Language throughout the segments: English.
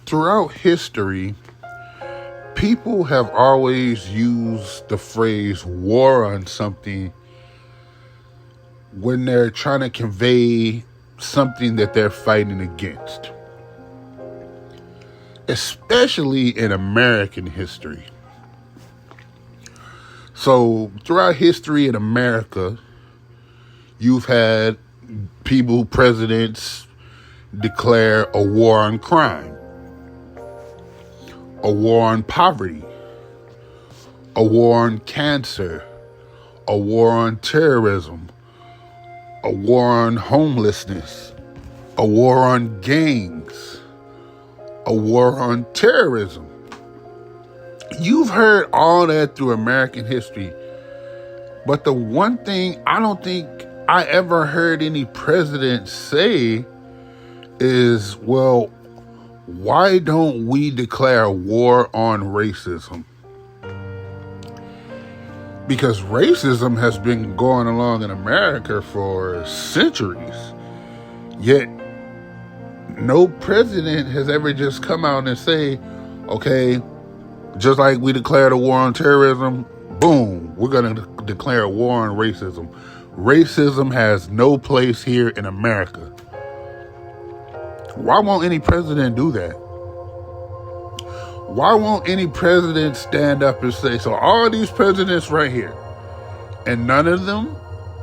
Throughout history, people have always used the phrase war on something when they're trying to convey something that they're fighting against, especially in American history. So throughout history in America, you've had people, presidents, declare a war on crime, a war on poverty, a war on cancer, a war on terrorism, a war on homelessness, a war on gangs, a war on terrorism. You've heard all that through American history. But the one thing I don't think I ever heard any president say is, well, why don't we declare war on racism? Because racism has been going along in America for centuries. Yet no president has ever just come out and say, okay, just like we declared a war on terrorism, boom, we're going to declare a war on racism. Racism has no place here in America. Why won't any president do that? Why won't any president stand up and say, so all these presidents right here, and none of them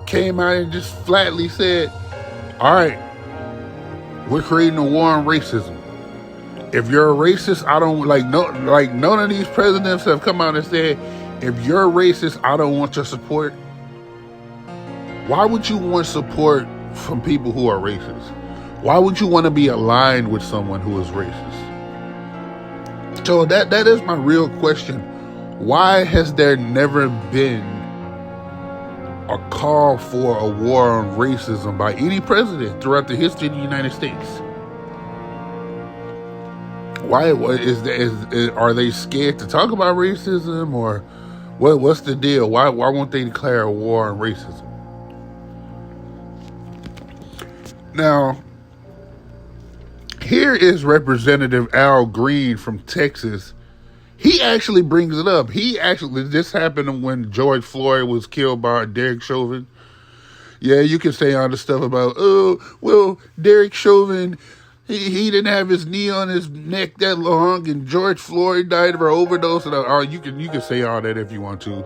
came out and just flatly said, all right, we're creating a war on racism. If you're a racist, I don't none of these presidents have come out and said, if you're a racist, I don't want your support. Why would you want support from people who are racist? Why would you want to be aligned with someone who is racist? So that is my real question. Why has there never been a call for a war on racism by any president throughout the history of the United States? Why are they scared to talk about racism, or what's the deal? Why won't they declare a war on racism? Now, here is Representative Al Green from Texas. He actually brings it up. This happened when George Floyd was killed by Derek Chauvin. Yeah, you can say all the stuff about, Derek Chauvin, he didn't have his knee on his neck that long, and George Floyd died of an overdose. And you can say all that if you want to.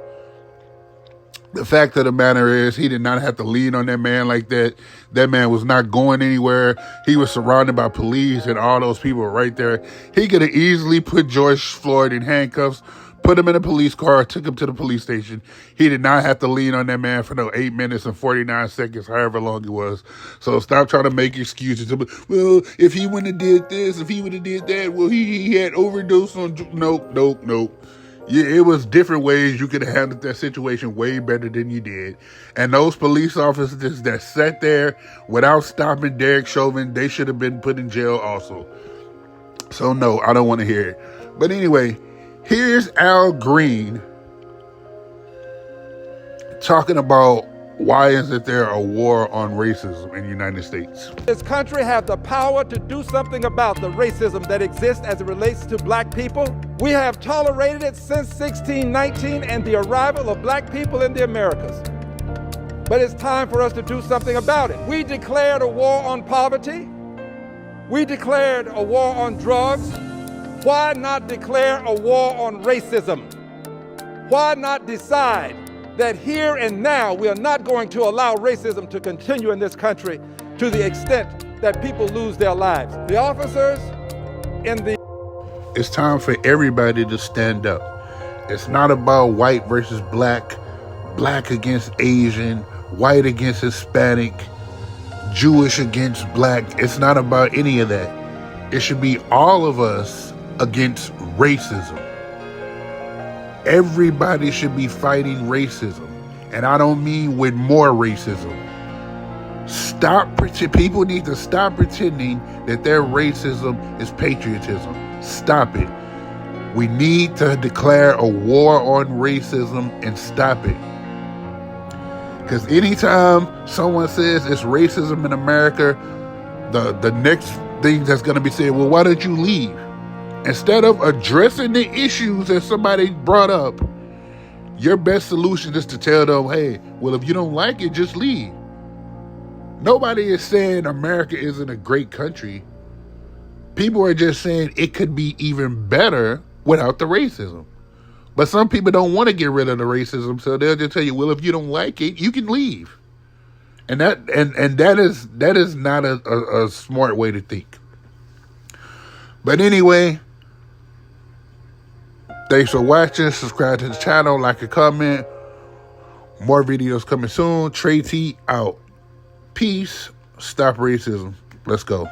The fact of the matter is, he did not have to lean on that man like that. That man was not going anywhere. He was surrounded by police and all those people right there. He could have easily put George Floyd in handcuffs, put him in a police car, took him to the police station. He did not have to lean on that man for no 8 minutes and 49 seconds, however long it was. So stop trying to make excuses. Well, if he wouldn't have did this, if he would have did that, well, he had overdose on... Nope. Yeah, it was different ways you could have handled that situation way better than you did. And those police officers that sat there without stopping Derek Chauvin, they should have been put in jail also. So no, I don't want to hear it. But anyway, here's Al Green talking about why isn't there a war on racism in the United States? This country has the power to do something about the racism that exists as it relates to black people. We have tolerated it since 1619 and the arrival of black people in the Americas. But it's time for us to do something about it. We declared a war on poverty. We declared a war on drugs. Why not declare a war on racism? Why not decide that here and now we are not going to allow racism to continue in this country to the extent that people lose their lives? The officers in the... It's time for everybody to stand up. It's not about white versus black, black against Asian, white against Hispanic, Jewish against black. It's not about any of that. It should be all of us against racism. Everybody should be fighting racism. And I don't mean with more racism. People need to stop pretending that their racism is patriotism. Stop it. We need to declare a war on racism and stop it. Because anytime someone says it's racism in America, the next thing that's going to be said, well, why don't you leave? Instead of addressing the issues that somebody brought up, your best solution is to tell them, hey, well, if you don't like it, just leave. Nobody is saying America isn't a great country. People are just saying it could be even better without the racism. But some people don't want to get rid of the racism, so they'll just tell you, well, if you don't like it, you can leave. And that is not a smart way to think. But anyway, thanks for watching. Subscribe to the channel, like and comment. More videos coming soon. Trey T out. Peace. Stop racism. Let's go.